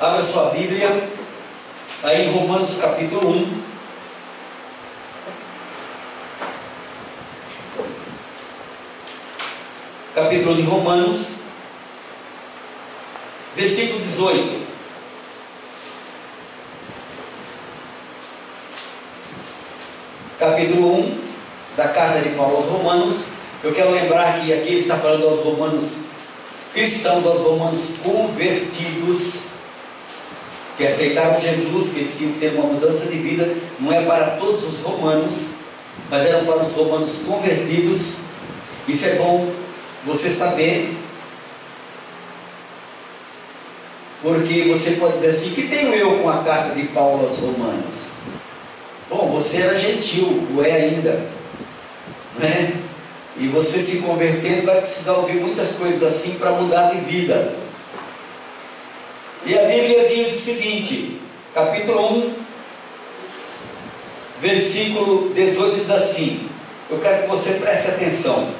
Abra sua Bíblia, aí em Romanos capítulo 1. Capítulo de Romanos, versículo 18. Capítulo 1 da carta de Paulo aos Romanos. Eu quero lembrar que aqui ele está falando aos romanos cristãos, aos romanos convertidos, que aceitaram Jesus, que eles tinham que ter uma mudança de vida. Não é para todos os romanos, mas eram para os romanos convertidos. Isso é bom você saber, porque você pode dizer assim: que tenho eu com a carta de Paulo aos Romanos? Bom, você era gentil, ou é ainda, né? E você se convertendo vai precisar ouvir muitas coisas assim para mudar de vida. E a Bíblia diz o seguinte, capítulo 1, versículo 18 diz assim, eu quero que você preste atenção: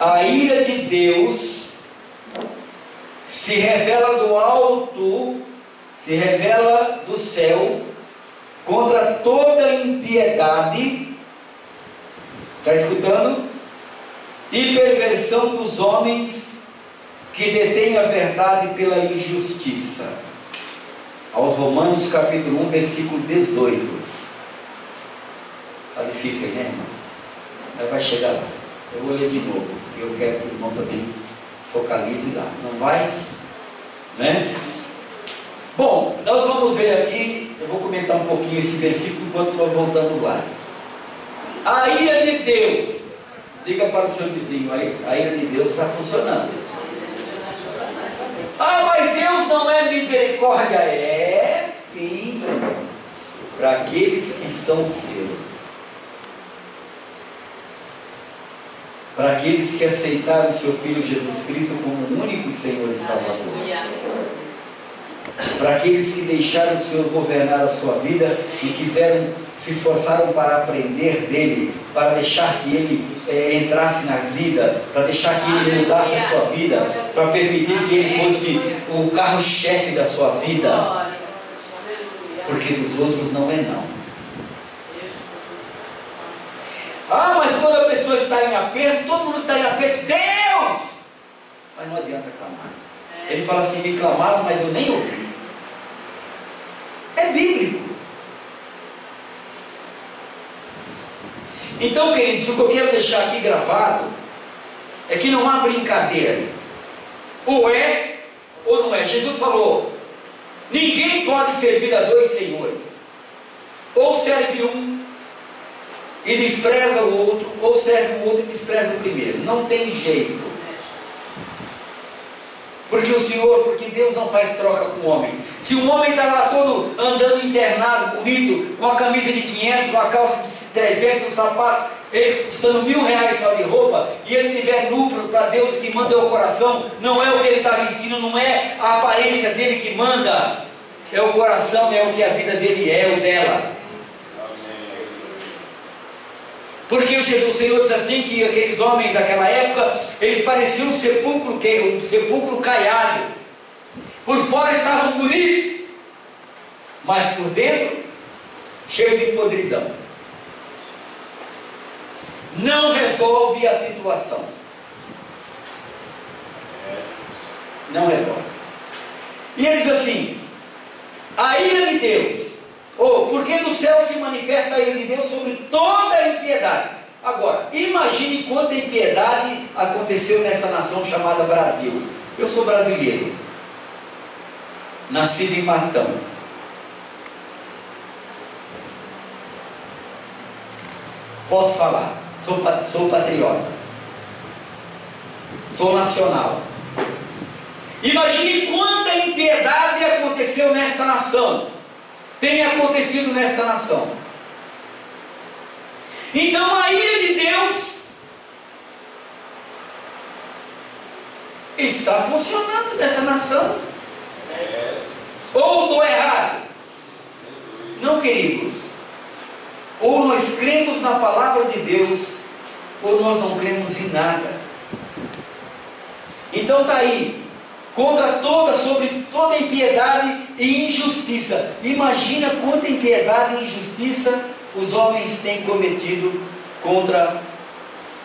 a ira de Deus se revela do alto, se revela do céu contra toda impiedade, está escutando? E perversão dos homens que detêm a verdade pela injustiça. Aos Romanos capítulo 1, versículo 18. Está difícil aí, né, irmão? Mas vai chegar lá. Eu vou ler de novo, porque eu quero que o irmão também focalize lá. Não vai? Né? Bom, nós vamos ver aqui, eu vou comentar um pouquinho esse versículo enquanto nós voltamos lá. A ira de Deus, diga para o seu vizinho, a ira de Deus está funcionando. Ah, mas Deus não é misericórdia. É, sim, para aqueles que são seus, para aqueles que aceitaram o seu Filho Jesus Cristo como o único Senhor e Salvador, para aqueles que deixaram o Senhor governar a sua vida e se esforçaram para aprender dele, para deixar que ele entrasse na vida, para deixar que ele mudasse a sua vida, para permitir que ele fosse o carro-chefe da sua vida, porque dos outros não é não. Ah, mas quando a pessoa está em aperto, todo mundo está em aperto, diz, Deus! Mas não adianta clamar. Ele fala assim, me clamaram, mas eu nem ouvi. É bíblico. Então, queridos, o que eu quero deixar aqui gravado é que não há brincadeira. Ou é, ou não é. Jesus falou, ninguém pode servir a dois senhores. Ou serve um e despreza o outro, ou serve o outro e despreza o primeiro. Não tem jeito. Porque Deus não faz troca com o homem. Se um homem está lá todo andando internado, bonito, com a camisa de 500, com a calça de 300, um sapato, ele custando R$1.000 só de roupa, e ele tiver nu para Deus, que manda é o coração, não é o que ele está vestindo, não é a aparência dele que manda, é o coração, é o que a vida dele é, o dela. Porque o Senhor diz assim, que aqueles homens daquela época, eles pareciam um sepulcro caiado. Por fora estavam bonitos, mas por dentro, cheio de podridão. Não resolve a situação. Não resolve. E ele diz assim, a ira de Deus, porque do céu se manifesta a ira de Deus sobre toda a impiedade. Agora, imagine quanta impiedade aconteceu nessa nação chamada Brasil. Eu sou brasileiro, nascido em Matão. Posso falar, sou patriota, sou nacional. Imagine quanta impiedade aconteceu nesta nação, tem acontecido nesta nação. Então a ira de Deus está funcionando nessa nação. Ou estou errado? Não, queridos. Ou nós cremos na palavra de Deus, ou nós não cremos em nada. Então está aí. sobre toda impiedade e injustiça. Imagina quanta impiedade e injustiça os homens têm cometido contra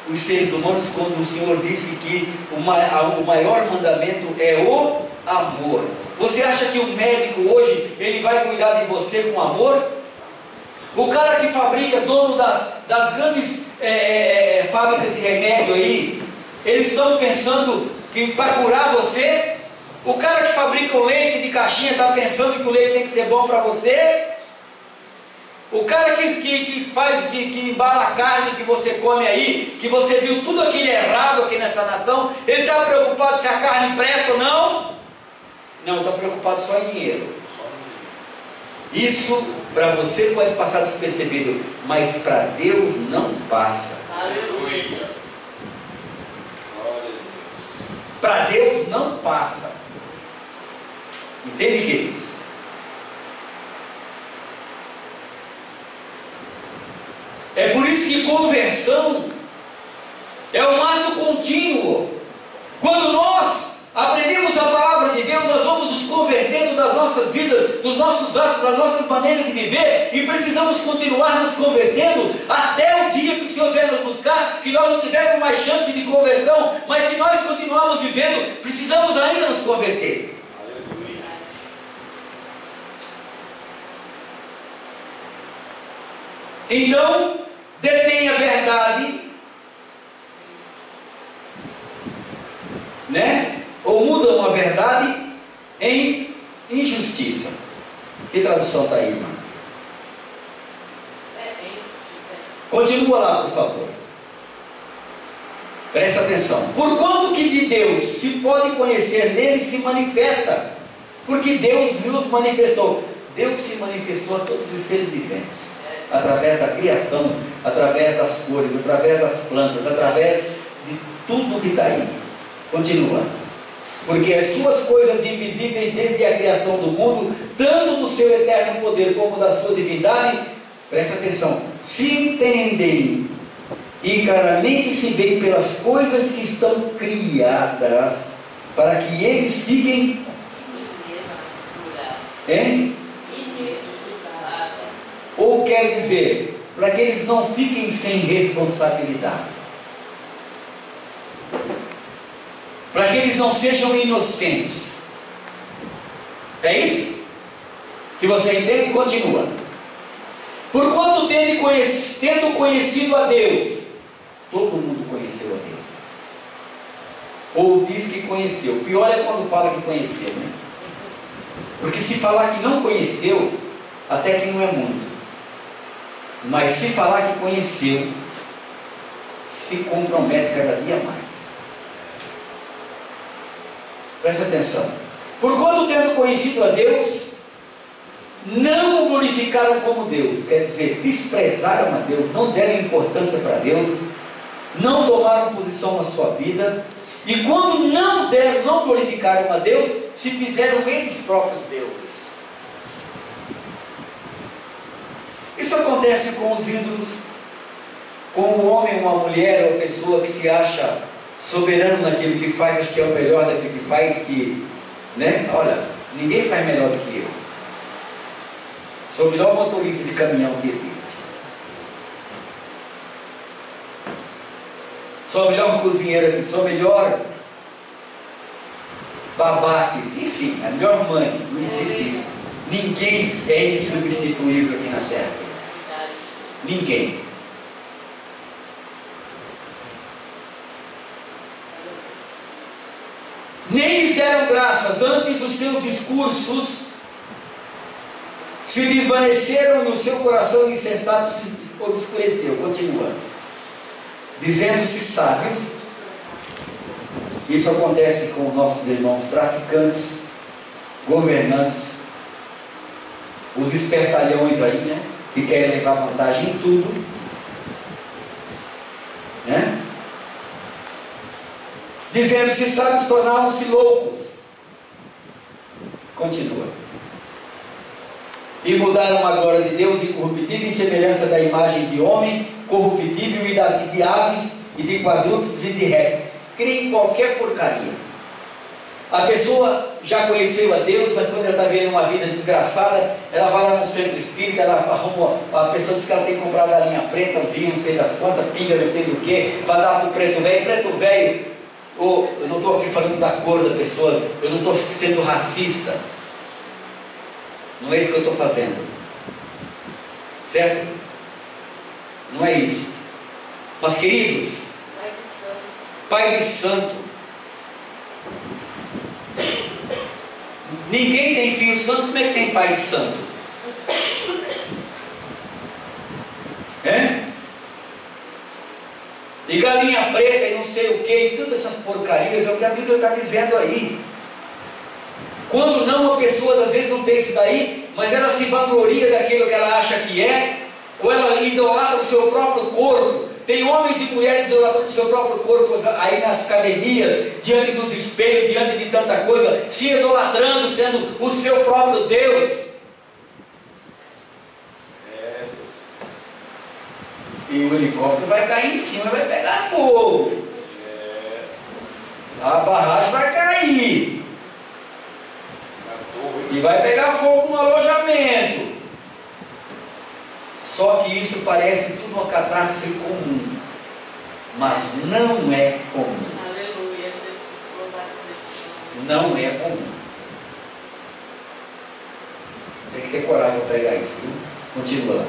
os seres humanos, quando o Senhor disse que o maior mandamento é o amor. Você acha que o médico hoje, ele vai cuidar de você com amor? O cara que fabrica, dono das grandes fábricas de remédio aí, eles estão pensando que para curar você? O cara que fabrica o leite de caixinha está pensando que o leite tem que ser bom para você? O cara que embala a carne que você come aí, que você viu tudo aquilo errado aqui nessa nação, ele está preocupado se a carne presta ou não? Não, está preocupado só em dinheiro. Isso para você pode passar despercebido, mas para Deus não passa. Aleluia. Para Deus não passa. Entende, queridos? É por isso que conversão é um ato contínuo. Quando nós aprendemos a palavra de Deus, nós vamos nos convertendo das nossas vidas, dos nossos atos, das nossas maneiras de viver, e precisamos continuar nos convertendo até o dia que o Senhor vier nos buscar, que nós não tivermos mais chance de conversão, mas se nós continuarmos vivendo, precisamos ainda nos converter. Então, detém a verdade, né? Ou mudam a verdade em injustiça. Que tradução está aí, irmã? Continua lá, por favor. Presta atenção. Porquanto que de Deus se pode conhecer, nele se manifesta, porque Deus nos manifestou. Deus se manifestou a todos os seres viventes, através da criação, através das cores, através das plantas, através de tudo que está aí. Continua. Porque as suas coisas invisíveis desde a criação do mundo, tanto do seu eterno poder como da sua divindade, presta atenção, se entendem e claramente se veem pelas coisas que estão criadas, para que eles fiquem ou quer dizer, para que eles não fiquem sem responsabilidade, para que eles não sejam inocentes. É isso? Que você entende? Continua. Porquanto tendo conhecido a Deus, todo mundo conheceu a Deus, ou diz que conheceu. O pior é quando fala que conheceu, né? Porque se falar que não conheceu, até que não é muito. Mas se falar que conheceu, se compromete cada dia mais. Presta atenção. Porquanto tendo conhecido a Deus, não o glorificaram como Deus, quer dizer, desprezaram a Deus, não deram importância para Deus, não tomaram posição na sua vida, e quando não glorificaram a Deus, se fizeram eles próprios deuses. Isso acontece com os ídolos, com um homem, uma mulher, uma pessoa que se acha soberano naquilo que faz, acho que é o melhor daquilo que faz, que, né? Olha, ninguém faz melhor do que eu. Sou o melhor motorista de caminhão que existe. Sou a melhor cozinheira que, sou a melhor babá que existe, enfim, a melhor mãe, não existe isso. Ninguém é insubstituível aqui na terra. Ninguém. Nem lhes deram graças, antes os seus discursos se desvaneceram e o seu coração insensato se obscureceu. Continua. Dizendo-se sábios. Isso acontece com nossos irmãos traficantes, governantes, os espertalhões aí, né? Que querem levar vantagem em tudo, né? Dizendo-se sábios, tornaram-se loucos. Continua. E mudaram a glória de Deus incorruptível em semelhança da imagem de homem, corruptível, e de aves, e de quadrúpedes, e de répteis. Crê em qualquer porcaria. A pessoa já conheceu a Deus, mas quando ela está vivendo uma vida desgraçada, ela vai lá no centro espírita, ela arruma, a pessoa diz que ela tem que comprar galinha preta, vinho, não sei das quantas, pinga, não sei do que, para dar para o preto velho. Preto velho, eu não estou aqui falando da cor da pessoa, eu não estou sendo racista, não é isso que eu estou fazendo, certo? Não é isso. Mas queridos, Pai de Santo, ninguém tem filho santo, como é que tem pai de santo? E galinha preta e não sei o que, e todas essas porcarias, é o que a Bíblia está dizendo aí. Quando não, a pessoa às vezes não tem isso daí, mas ela se vangloria daquilo que ela acha que é, ou ela idolatra o seu próprio corpo. Tem homens e mulheres idolatrando o seu próprio corpo aí nas academias, diante dos espelhos, diante de tanta coisa, se idolatrando, sendo o seu próprio Deus. E o helicóptero vai cair em cima, vai pegar fogo. A barragem vai cair. E vai pegar fogo no alojamento. Só que isso parece tudo uma catástrofe comum, mas não é comum. Aleluia, Jesus. Não é comum. Tem que ter coragem para pregar isso, viu? Continua lá.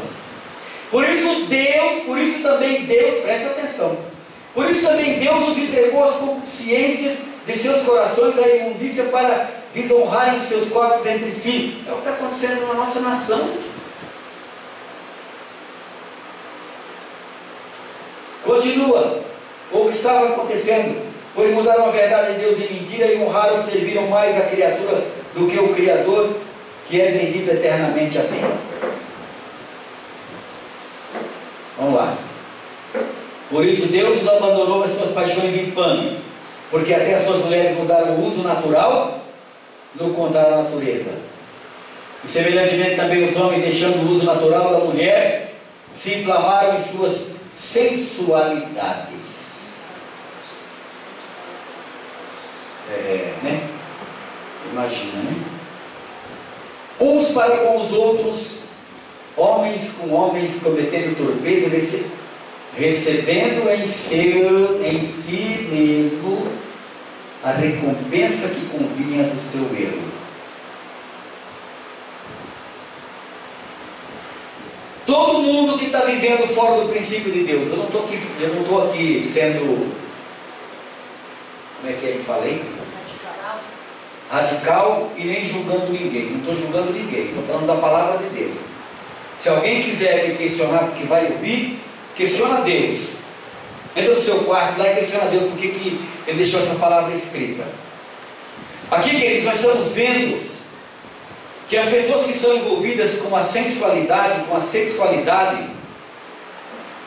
Por isso também Deus, presta atenção, por isso também Deus nos entregou as consciências de seus corações à imundícia para desonrarem os seus corpos entre si. É o que está acontecendo na nossa nação. Continua, o que estava acontecendo, pois mudaram a verdade de Deus em mentira e honraram e serviram mais a criatura do que o Criador, que é bendito eternamente. Amém. Vamos lá. Por isso Deus os abandonou as suas paixões infames, porque até as suas mulheres mudaram o uso natural no contrário à natureza. E semelhantemente também os homens, deixando o uso natural da mulher, se inflamaram em suas sensualidades. Né? Imagina, né? Uns para com os outros, homens com homens, cometendo torpeza, recebendo em si mesmo a recompensa que convinha do seu erro. Todo mundo que está vivendo fora do princípio de Deus, eu não estou aqui sendo, como é que ele fala aí? Radical e nem julgando ninguém. Não estou julgando ninguém, estou falando da palavra de Deus. Se alguém quiser me questionar porque vai ouvir, questiona Deus. Entra no seu quarto lá e questiona Deus porque que Ele deixou essa palavra escrita. Aqui, queridos, nós estamos vendo que as pessoas que estão envolvidas com a sensualidade, com a sexualidade,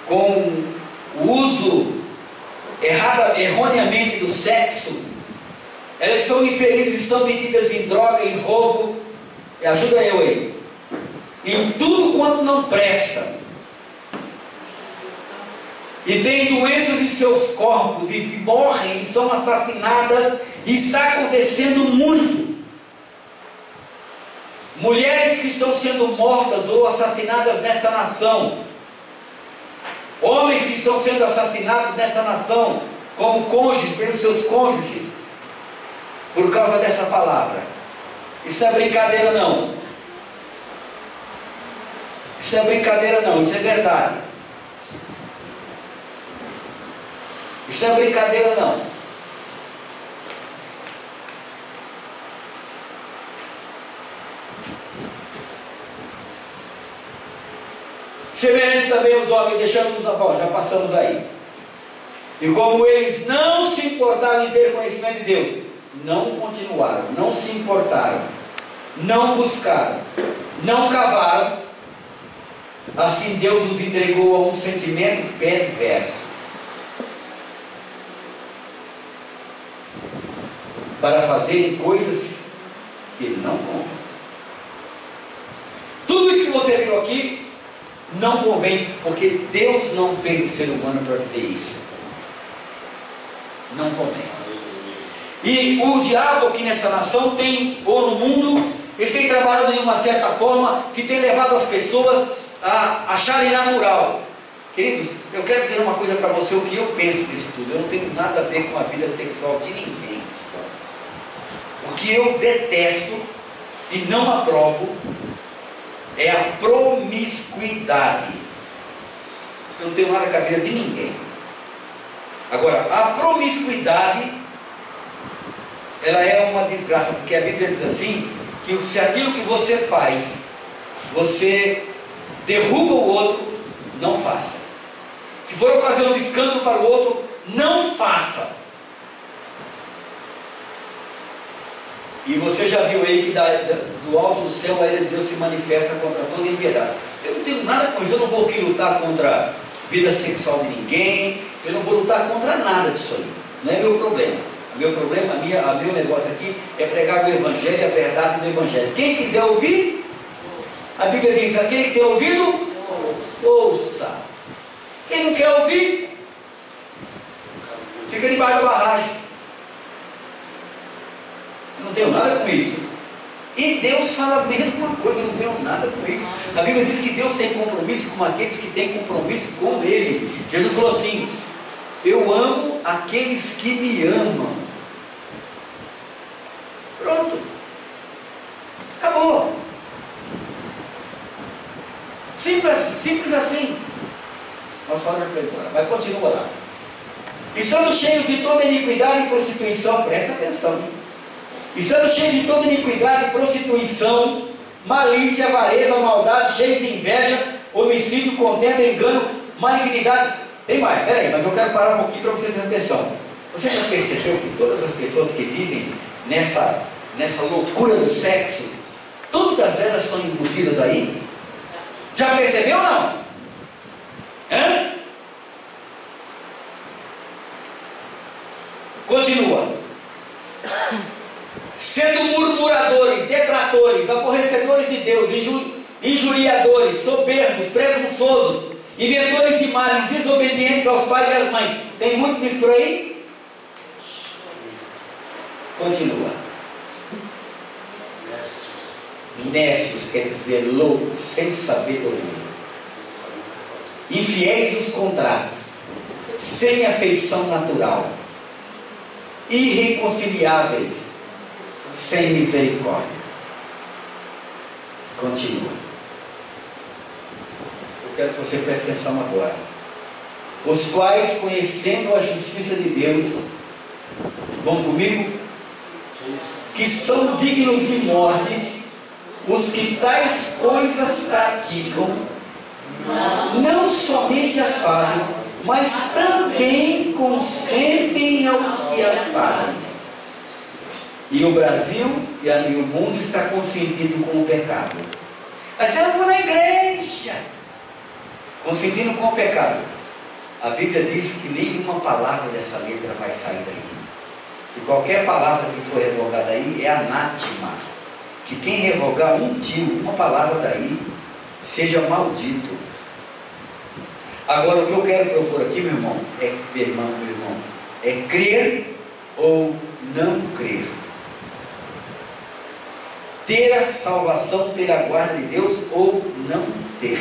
com o uso erroneamente do sexo, elas são infelizes, estão metidas em droga, em roubo, ajuda eu aí, em tudo quanto não presta, e têm doenças em seus corpos, e morrem, e são assassinadas, e está acontecendo muito. Mulheres que estão sendo mortas ou assassinadas nesta nação, homens que estão sendo assassinados nessa nação, como cônjuges, pelos seus cônjuges, por causa dessa palavra. Isso não é brincadeira não. Isso não é brincadeira não, isso é verdade. Isso não é brincadeira não. Semelhante também os homens, deixamos bom, já passamos aí. E como eles não se importaram em ter conhecimento de Deus, não continuaram, não se importaram, não buscaram, não cavaram, assim Deus os entregou a um sentimento perverso, para fazerem coisas que não convém. Tudo isso que você viu aqui não convém, porque Deus não fez o ser humano para viver isso. Não convém. E o diabo aqui nessa nação tem, ou no mundo, ele tem trabalhado de uma certa forma que tem levado as pessoas a acharem natural. Queridos, eu quero dizer uma coisa para você, o que eu penso disso tudo. Eu não tenho nada a ver com a vida sexual de ninguém. O que eu detesto e não aprovo é a promiscuidade. Eu não tenho nada com a vida de ninguém. Agora, a promiscuidade, ela é uma desgraça, porque a Bíblia diz assim, que se aquilo que você faz, você derruba o outro, não faça. Se for ocasião de escândalo para o outro, não faça. E você já viu aí que do alto do céu a ira de Deus se manifesta contra toda impiedade. Eu não tenho nada com isso, eu não vou aqui lutar contra a vida sexual de ninguém, eu não vou lutar contra nada disso aí. Não é meu problema. Meu problema, meu negócio aqui é pregar o Evangelho, a verdade do Evangelho. Quem quiser ouvir, a Bíblia diz, aquele que tem ouvido, ouça. Quem não quer ouvir, fica debaixo da barragem. Eu não tenho nada com isso. E Deus fala a mesma coisa, eu não tenho nada com isso. A Bíblia diz que Deus tem compromisso com aqueles que têm compromisso com Ele. Jesus falou assim, eu amo aqueles que me amam. Pronto. Acabou. Simples assim. Nossa hora já foi embora. Mas continua lá. Estando cheios de toda iniquidade e prostituição, presta atenção, hein? Estando cheios de toda iniquidade e prostituição, malícia, avareza, maldade, cheios de inveja, homicídio, contenda, engano, malignidade. Tem mais, peraí, mas eu quero parar um pouquinho para vocês prestarem atenção. Você já percebeu que todas as pessoas que vivem nessa loucura do sexo, todas elas estão embutidas aí? Já percebeu ou não? Hã? Continua. Sendo murmuradores, detratores, aborrecedores de Deus, injuriadores, soberbos, presunçosos, inventores de males, desobedientes aos pais e às mães. Tem muito disso por aí? Continua. Nécios quer dizer loucos, sem sabedoria. Infiéis os contratos, sem afeição natural, irreconciliáveis, sem misericórdia. Continua. Eu quero que você preste atenção agora. Os quais, conhecendo a justiça de Deus, vão comigo? Que são dignos de morte, os que tais coisas praticam, não somente as fazem, mas também consentem aos que as fazem. E o Brasil e o mundo está consentido com o pecado. Mas eu não vou na igreja. Consentindo com o pecado. A Bíblia diz que nenhuma palavra dessa letra vai sair daí. Que qualquer palavra que for revogada aí é anátema. Que quem revogar um tio, uma palavra daí, seja maldito. Agora o que eu quero propor aqui, meu irmão, é crer ou não crer. Ter a salvação, ter a guarda de Deus ou não ter.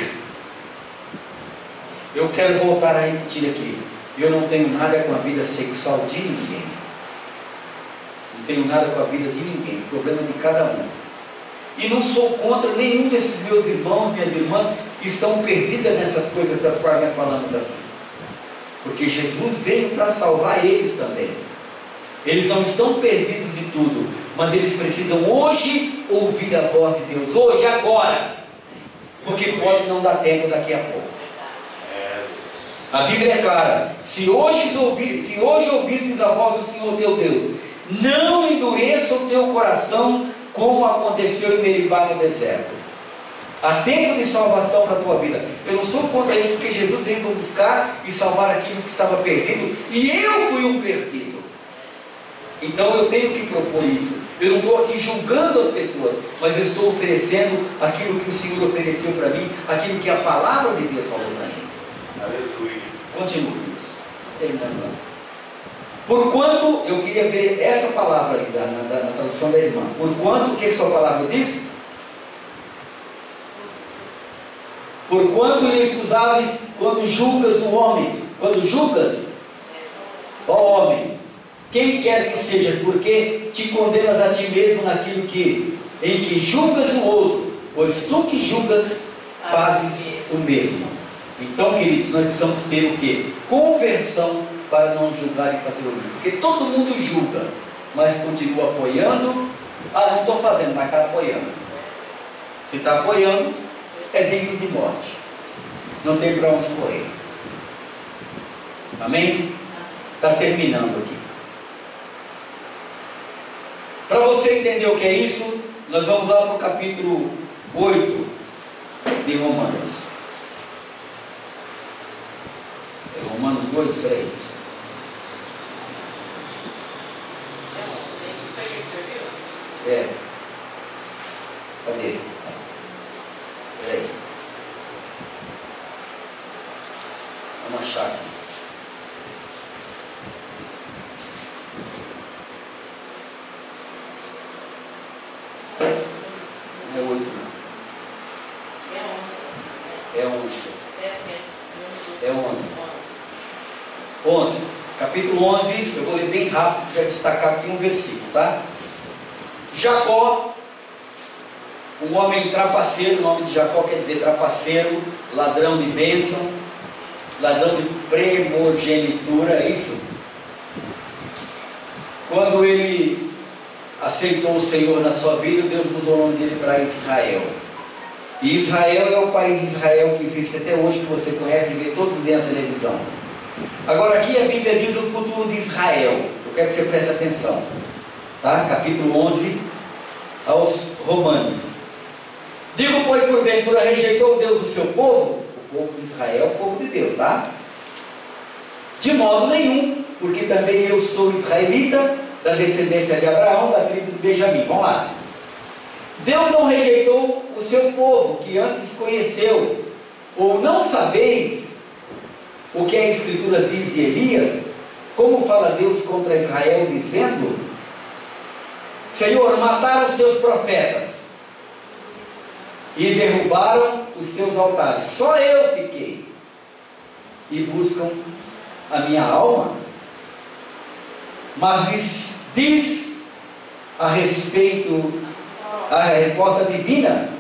Eu quero voltar a repetir aqui. Eu não tenho nada com a vida sexual de ninguém. Não tenho nada com a vida de ninguém. O problema é de cada um. E não sou contra nenhum desses meus irmãos, minhas irmãs, que estão perdidas nessas coisas das quais nós falamos aqui. Porque Jesus veio para salvar eles também. Eles não estão perdidos de tudo, mas eles precisam hoje ouvir a voz de Deus, hoje, agora, porque pode não dar tempo daqui a pouco. A Bíblia é clara: se hoje ouvirdes a voz do Senhor teu Deus, não endureça o teu coração, como aconteceu em Meribá no deserto. Há tempo de salvação para a tua vida. Eu não sou contra isso, porque Jesus veio para buscar e salvar aquilo que estava perdido, e eu fui um perdido. Então eu tenho que propor isso. Eu não estou aqui julgando as pessoas, mas eu estou oferecendo aquilo que o Senhor ofereceu para mim, aquilo que a palavra de Deus falou para mim. Aleluia. Continua isso. Terminando lá. Porquanto, eu queria ver essa palavra ali, na tradução da irmã. Porquanto, o que sua palavra diz? Porquanto inexcusáveis quando julgas o homem. Quando julgas, ó homem, quem quer que sejas, porque te condenas a ti mesmo naquilo em que julgas o outro, pois tu que julgas, fazes o mesmo. Então, queridos, nós precisamos ter o quê? Conversão para não julgar e fazer o mesmo. Porque todo mundo julga, mas continua apoiando. Ah, não estou fazendo, mas está apoiando. Se está apoiando, é digno de morte. Não tem para onde correr. Amém? Está terminando aqui. Para você entender o que é isso, nós vamos lá para o capítulo 8 de Romanos. É Romanos 8, peraí. É. Cadê? Peraí. Vamos achar aqui. Não é 8 não. É 11. É 11. 11. Capítulo 11, eu vou ler bem rápido para destacar aqui um versículo, tá? Jacó, um homem trapaceiro, o nome de Jacó quer dizer trapaceiro, ladrão de bênção, ladrão de primogenitura, é isso? Quando ele aceitou o Senhor na sua vida, Deus mudou o nome dele para Israel. E Israel é o país de Israel que existe até hoje, que você conhece e vê todos os dias na televisão. Agora aqui a Bíblia diz o futuro de Israel. Eu quero que você preste atenção. Tá? Capítulo 11 aos Romanos. Digo, pois, porventura rejeitou Deus o seu povo? O povo de Israel é o povo de Deus, tá? De modo nenhum, porque também eu sou israelita, da descendência de Abraão, da tribo de Benjamim. Vamos lá. Deus não rejeitou o seu povo, que antes conheceu. Ou não sabeis o que a Escritura diz de Elias? Como fala Deus contra Israel, dizendo: Senhor, mataram os teus profetas e derrubaram os teus altares. Só eu fiquei. E buscam a minha alma. Mas lhes diz a respeito a resposta divina,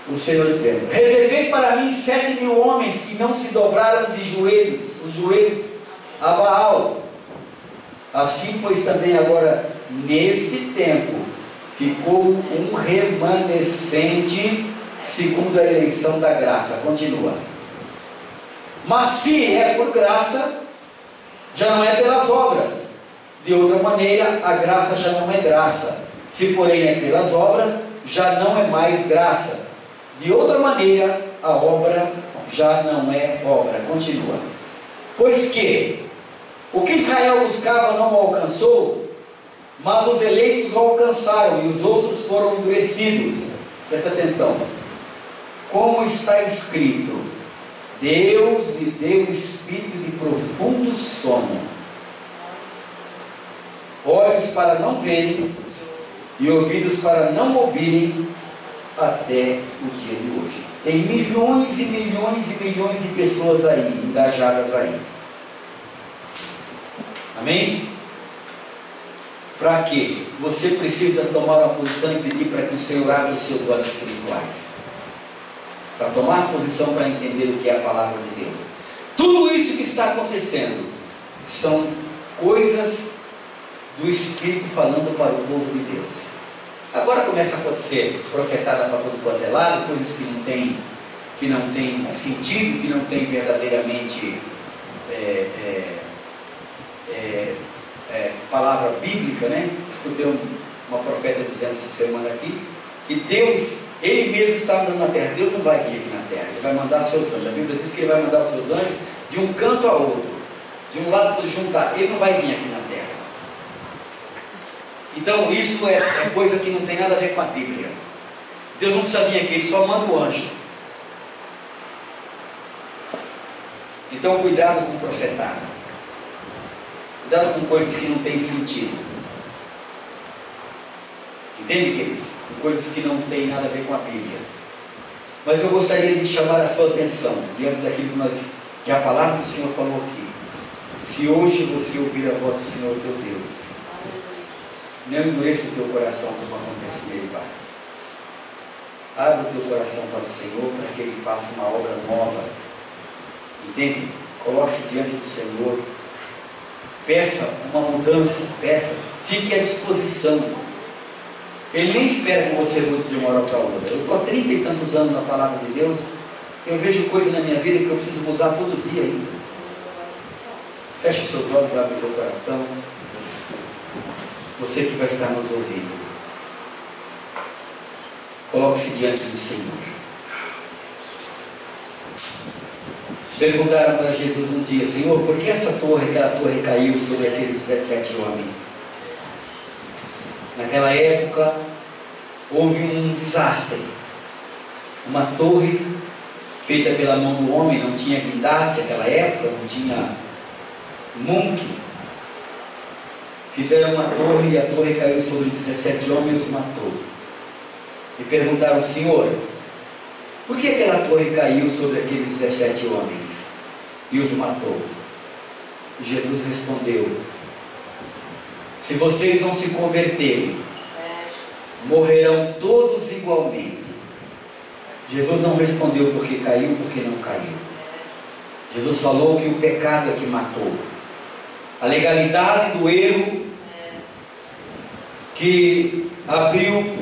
o Senhor dizendo: reservei para mim 7.000 homens que não se dobraram de joelhos, os joelhos a Baal. Assim, pois, também agora, neste tempo, ficou um remanescente segundo a eleição da graça. Continua. Mas se é por graça, já não é pelas obras. De outra maneira, a graça já não é graça. Se, porém, é pelas obras, já não é mais graça. De outra maneira, a obra já não é obra. Continua. Pois que o que Israel buscava não o alcançou, mas os eleitos o alcançaram e os outros foram endurecidos. Presta atenção. Como está escrito: Deus lhe deu espírito de profundo sono, olhos para não verem e ouvidos para não ouvirem, até o dia de hoje. Tem milhões e milhões e milhões de pessoas aí, engajadas aí. Amém? Para quê? Você precisa tomar uma posição e pedir para que o Senhor abra os seus olhos espirituais. Para tomar posição para entender o que é a palavra de Deus. Tudo isso que está acontecendo são coisas do Espírito falando para o povo de Deus. Agora começa a acontecer profetada para todo quanto é lado, coisas que não tem sentido, que não tem verdadeiramente palavra bíblica, né? Escutei uma profeta dizendo essa semana aqui que Deus, Ele mesmo está andando na terra. Deus não vai vir aqui na terra, Ele vai mandar seus anjos. A Bíblia diz que Ele vai mandar seus anjos de um canto a outro, de um lado para juntar. Ele não vai vir aqui na terra. Então isso é coisa que não tem nada a ver com a Bíblia. Deus não precisa vir aqui, Ele só manda o anjo. Então cuidado com o profetado. Cuidado com coisas que não têm sentido. Entende, queridos? Com coisas que não têm nada a ver com a Bíblia. Mas eu gostaria de chamar a sua atenção diante daquilo que a palavra do Senhor falou aqui. Se hoje você ouvir a voz do Senhor teu Deus, não endureça o teu coração como acontece nele, Pai. Abra o teu coração para o Senhor, para que Ele faça uma obra nova. Entende? Coloque-se diante do Senhor. Peça uma mudança, peça. Fique à disposição. Ele nem espera que você mude de uma hora para outra. Eu estou há 30 e tantos anos na palavra de Deus. Eu vejo coisas na minha vida que eu preciso mudar todo dia ainda. Feche os seus olhos, abre o teu coração. Você que vai estar nos ouvindo, coloque-se diante do Senhor. Perguntaram para Jesus um dia: Senhor, por que aquela torre caiu sobre aqueles 17 homens? Naquela época houve um desastre. Uma torre feita pela mão do homem, não tinha guindaste naquela época, não tinha monte. Fizeram uma torre e a torre caiu sobre 17 homens e os matou. E perguntaram: Senhor, por que aquela torre caiu sobre aqueles 17 homens e os matou? E Jesus respondeu: se vocês não se converterem, morrerão todos igualmente. Jesus não respondeu porque caiu, porque não caiu. Jesus falou que o pecado é que matou. A legalidade do erro que abriu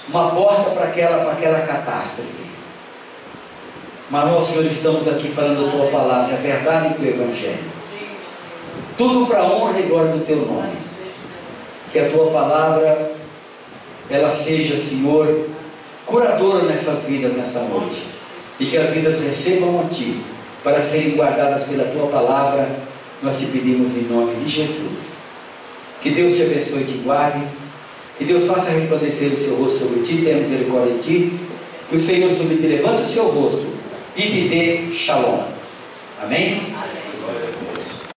uma porta para aquela catástrofe. Mas nós, Senhor, estamos aqui falando a Tua palavra, a verdade do Evangelho. Tudo para a honra e glória do Teu nome. Que a Tua palavra, ela seja, Senhor, curadora nessas vidas, nessa noite. E que as vidas recebam a Ti, para serem guardadas pela Tua palavra. Nós te pedimos em nome de Jesus. Que Deus te abençoe e te guarde. Que Deus faça resplandecer o seu rosto sobre ti, tenha misericórdia de ti. Que o Senhor sobre ti levante o seu rosto e te dê shalom. Amém?